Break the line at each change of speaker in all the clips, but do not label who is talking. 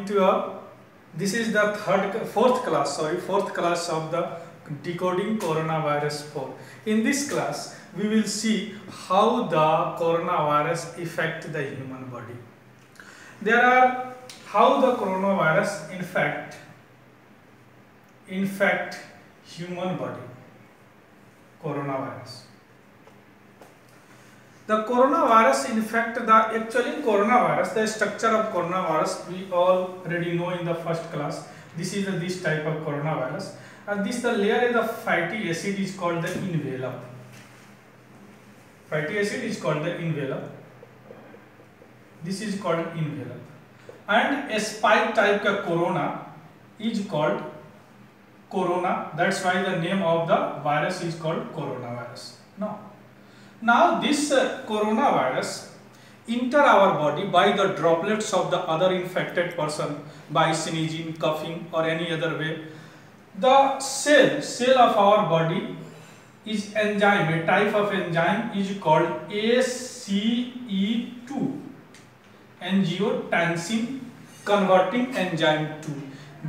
to this is the fourth class of the decoding coronavirus 4. In this class we will see how the coronavirus affect the human body. There are how the coronavirus infect human body. Coronavirus. The coronavirus infect the structure of coronavirus we already know in the first class. This is this type of coronavirus, and this the layer of the fatty acid is called the envelope. Fatty acid is called the envelope. This is called envelope, and a spike type का corona is called corona. That's why the name of the virus is called coronavirus. Now this coronavirus enter our body by the droplets of the other infected person by sneezing, coughing or any other way. The cell of our body is enzyme, a type of enzyme is called ACE2, angiotensin converting enzyme 2.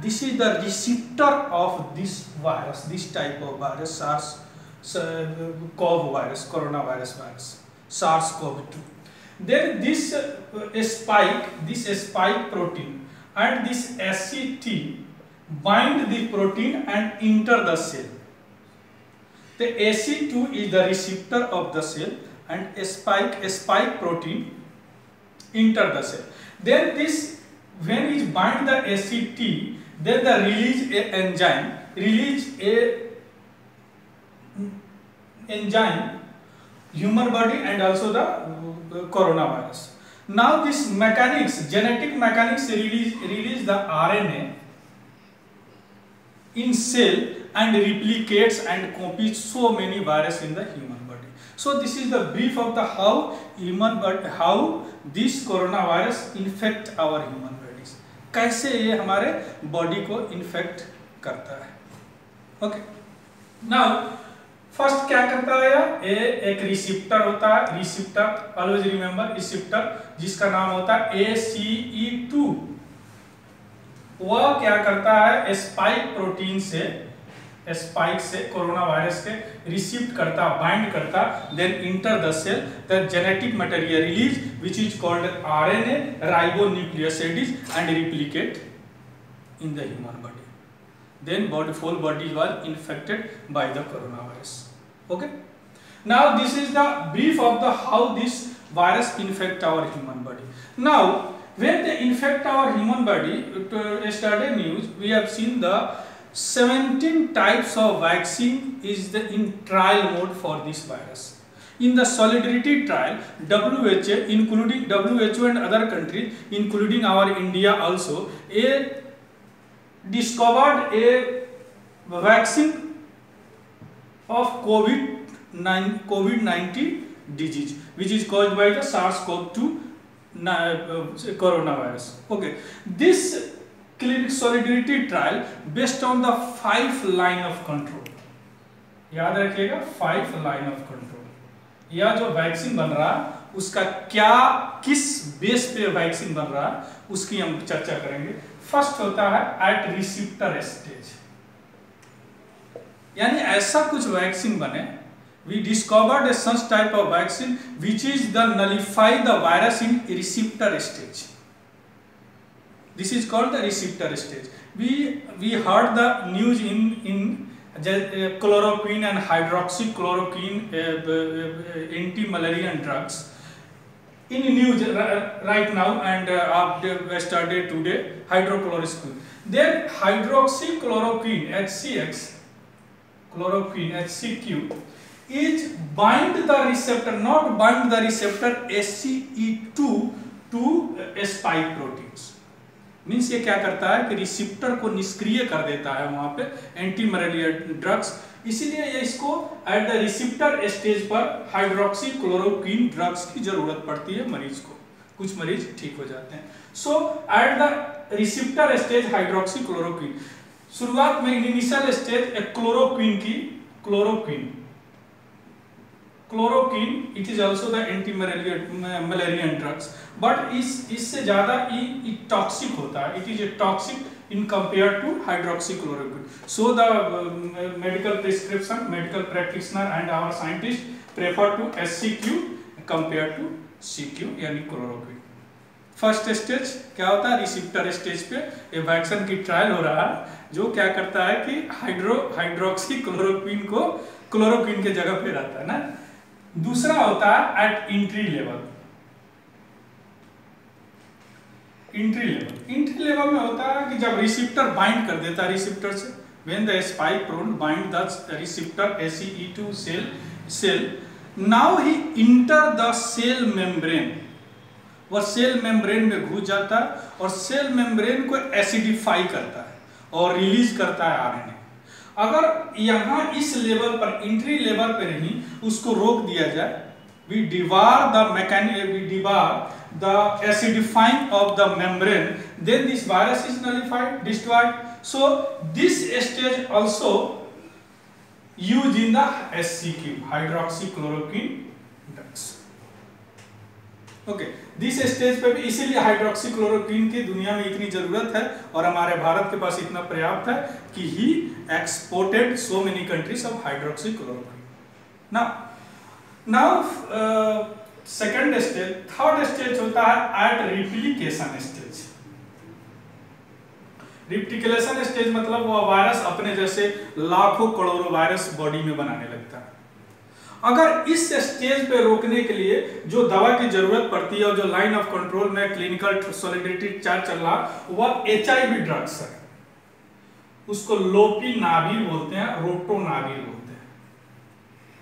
This is the receptor of this virus, this type of virus, SARS-CoV virus, coronavirus virus, SARS-CoV-2. Then this spike protein and this ACT bind the protein and enter the cell. The AC2 is the receptor of the cell and a spike protein enter the cell. Then this, when it bind the ACT, then the release enzyme human body and also the coronavirus. Now this genetic mechanics release the RNA in cell and replicates and copies so many virus in the human body. So this is the brief of the how this coronavirus infect our human bodies. कैसे ये हमारे body को infect करता है. Okay, now first क्या करता है ये एक रिसेप्टर होता है. रिसेप्टर, ऑलवेज रिमेंबर रिसेप्टर, जिसका नाम होता है ACE2. वह क्या करता है, स्पाइक प्रोटीन से कोरोना वायरस के रिसीव करता, बाइंड करता, then enter the cell, the genetic material release which is called RNA ribonucleosides and replicate in the human body. Then full body was infected by the coronavirus. Okay. Now this is the brief of the how this virus infect our human body. Now when they infect our human body, yesterday news we have seen the 17 types of vaccine is in trial mode for this virus. In the solidarity trial, WHO and other countries, including our India also, discovered a vaccine of COVID-19 disease, which is caused by the SARS-CoV-2 coronavirus. Okay, this clinical solidarity trial based on the 5 line of control. याद रखिएगा 5 line of control. यह जो vaccine बन रहा है उसका किस base पे वैक्सीन बन रहा है उसकी हम चर्चा करेंगे. फर्स्ट होता है एट रिसेप्टर स्टेज, यानी ऐसा कुछ वैक्सीन बने. We discovered such type of vaccine which is the nullify the virus in receptor stage. This is called the receptor stage. We heard the news in chloroquine and hydroxychloroquine anti-malarial drugs in news right now, and yesterday today hydrochloroquine. Then hydroxychloroquine HCQ is bind the receptor, not bind the receptor ACE2 to spike proteins. Means ये क्या करता है कि receptor को निष्क्रिय कर देता है वहां पे एंटी मलेरियल ड्रग्स. इसीलिए ये इसको एट द रिसेप्टर स्टेज पर हाइड्रोक्सीक्लोरोक्विन ड्रग्स की जरूरत पड़ती है मरीज को. कुछ मरीज ठीक हो जाते हैं. So at the receptor stage hydroxychloroquine, शुरुआत में initial stage chloroquine chloroquine it is also the anti malarian drugs, but इससे ज़्यादा टॉक्सिक होता है, it is toxic in compared to hydroxychloroquine. So the medical prescription, medical practitioner and our scientists prefer to SCQ compared to CQ यानी chloroquine. First stage क्या होता है, receptor stage पे ये वैक्सीन की ट्रायल हो रहा है जो क्या करता है कि हाइड्रोक्सी क्लोरोक्विन को क्लोरोक्विन के जगह पे रहता है ना। दूसरा होता है at entry level. Entry level में होता है कि जब रिसेप्टर बाइंड कर देता है रिसेप्टर से, when the spike protein bind the receptor ACE2 cell, now he enter the cell membrane, वह सेल मेम्ब्रेन में घुस जाता है और सेल मेम्ब्रेन को एसिडिफाई करता है और रिलीज करता है RNA। अगर यहाँ इस लेवल पर इंट्री लेवल पर ही उसको रोक दिया जाए, we debar the acidifying of the membrane, then this virus is nullified, destroyed. So this stage also used in the SCQ, hydroxychloroquine drugs. Okay, this stage पे भी इसीलिए हाइड्रोक्सीक्लोरोक्विन की दुनिया में इतनी जरूरत है और हमारे भारत के पास इतना पर्याप्त है कि he exported so many countries of hydroxychloroquine. Now second stage, third stage होता है at replication stage. Replication stage मतलब वो वायरस अपने जैसे लाखों करोड़ों वायरस बॉडी में बनाने लगता है। अगर इस स्टेज पे रोकने के लिए जो दवा की जरूरत पड़ती है और जो लाइन ऑफ कंट्रोल में क्लिनिकल सॉलिडिटी चार्ज चल रहा वह HIV ड्रग्स है, उसको लोपिनाविर बोलते हैं, रोटोनाविर बोलते हैं,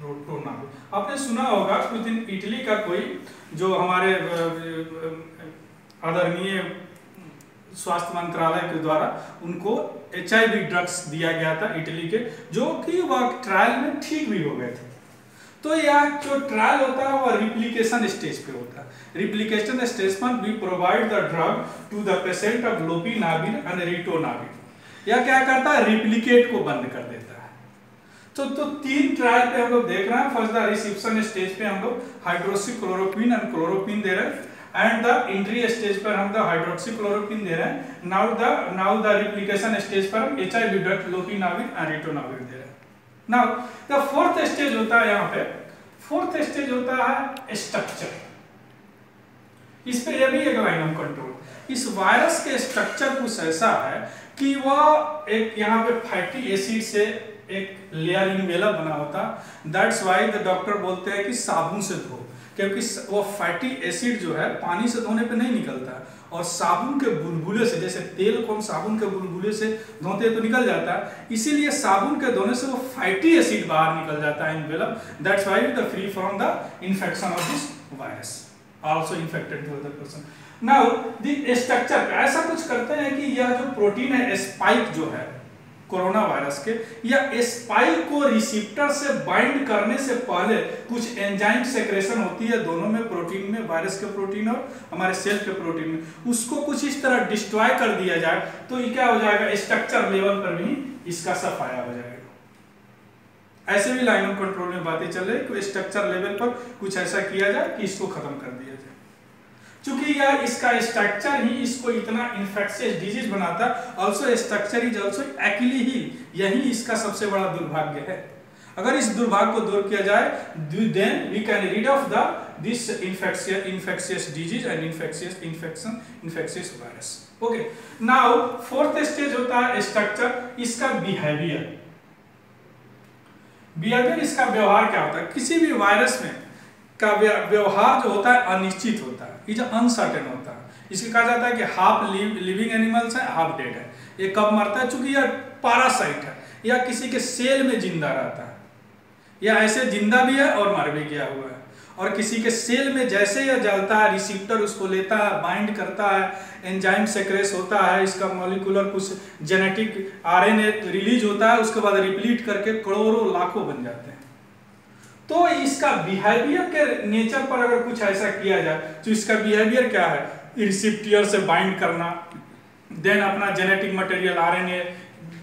रोटोनाविर। आपने सुना होगा कुछ दिन इटली का कोई जो हमारे आदरणीय स्वास्थ्य मंत्रालय के द्वारा उनको HIV ड्रग्स दिया गया था इटली के, जो कि वह ट्रायल में ठीक भी हो गए थे। तो यह जो ट्रायल होता है वह रिप्लिकेशन स्टेज पे होता है। रिप्लिकेशन स्टेज पर we provide the drug to the patient of lopinavir and ritonavir. यह क्या करता है, रिप्लिकेट को बंद कर देता है। तो तीन ट्रायल पे हम लोग देख रहे हैं। फर्स्ट द रिसेप्शन स्टेज पे हम लोग हाइड्रोक्सीक्लोरोक्विन एंड क्लोरोक्विन दे रहे हैं, एंड द एंट्री स्टेज पर हम द हाइड्रोक्सीक्लोरोक्विन दे रहे हैं। नाउ द रिप्लिकेशन स्टेज पर हम HIV drug lopinavir and ritonavir दे रहे हैं। नाउ द फोर्थ स्टेज होता है, यहाँ पे फोर्थ स्टेज होता है स्ट्रक्चर। इस पे ये भी एक लाइन ऑफ कंट्रोल। इस वायरस के स्ट्रक्चर कुछ ऐसा है कि वह एक यहाँ पे फैटी एसिड से एक लेयर इनवेलप बना होता। दैट्स वाई द डॉक्टर बोलते हैं कि साबुन से धो, क्योंकि वो फैटी एसिड जो है पानी से धोने पे नहीं निकलता और साबुन के बुलबुले से, जैसे तेल को हम साबुन के बुलबुले से धोते तो निकल जाता है, इसीलिए साबुन के धोने से वो फैटी एसिड बाहर निकल जाता है envelope. That's why the free from the infection of this virus, also infected to other person. Now the structure ऐसा कुछ करते हैं कि यह जो प्रोटीन है स्पाइक जो है कोरोना वायरस के, या स्पाइक को रिसेप्टर से बाइंड करने से पहले कुछ एंजाइम सेक्रेशन होती है दोनों में, प्रोटीन में, वायरस के प्रोटीन और हमारे सेल के प्रोटीन में, उसको कुछ इस तरह डिस्ट्रॉय कर दिया जाए तो ये क्या हो जाएगा, स्ट्रक्चर लेवल पर भी इसका सफाया हो जाएगा। ऐसे भी लाइन ऑफ कंट्रोल में बातें चल रही कि स्ट्रक्चर लेवल पर कुछ ऐसा किया जाए कि इसको खत्म कर दिया जाए। चूंकि यह इसका स्ट्रक्चर ही इसको इतना इन्फेक्शियस डिजीज बनाता, also structure is also actually ही यही इसका सबसे बड़ा दुर्भाग्य है। अगर इस दुर्भाग्य को दूर किया जाए then we can rid of the this infectious disease and infectious virus. Okay, now fourth stage होता है स्ट्रक्चर, इसका बिहेवियर। इसका व्यवहार क्या होता है, किसी भी वायरस में का व्यवहार जो होता है अनिश्चित होता है, ये जो अनसर्टेन होता है। इसके कहा जाता है कि हाफ लिविंग एनिमल्स है, हाफ डेड है। ये कब मरता है, चूंकि यह पैरासाइट है या किसी के सेल में जिंदा रहता है, या ऐसे जिंदा भी है और मर भी गया हुआ है, और किसी के सेल में जैसे यह जलता है रिसेप्टर उसको लेता है, बाइंड करता है, एंजाइम सेक्रेस होता है, इसका मॉलिक्यूलर कुछ जेनेटिक RNA रिलीज होता है, उसके बाद रिप्लीट करके करोड़ों लाखों बन जाते हैं। तो इसका बिहेवियर के नेचर पर अगर कुछ ऐसा किया जाए तो इसका बिहेवियर क्या है, रिसेप्टर से बाइंड करना, देन अपना जेनेटिक मटेरियल RNA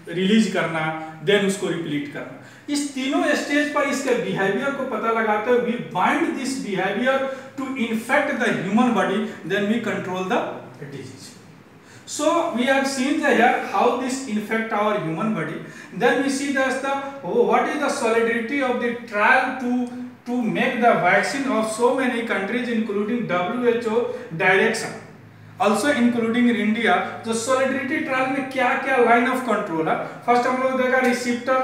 रिलीज करना, देन उसको रिप्लीट करना। इस तीनों स्टेज पर इसके बिहेवियर को पता लगाते हुए we bind this behaviour to infect the human body, then we control the disease. So we have seen here how this infect our human body. Then we see what is the solidity of the trial to make the vaccine of so many countries, including WHO direction, also including India. तो solidity trial में क्या क्या line of control है? First हम लोग देखा receptor,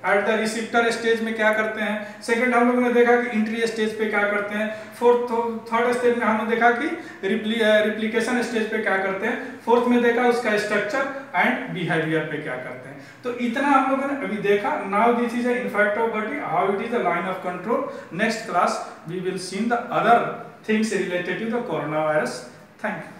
at the receptor stage में क्या करते हैं। सेकंड हम लोगों ने देखा कि इंट्री स्टेज पे क्या करते हैं। थर्ड स्टेज में हमने देखा कि रिप्लिकेशन स्टेज पे क्या करते हैं। फोर्थ में देखा उसका स्ट्रक्चर एंड बिहेवियर पे क्या करते हैं। तो इतना हम लोगों ने अभी देखा। Now this is infect of body, how it is a line of control. Next class we will see the other things related to the corona virus. Thank you.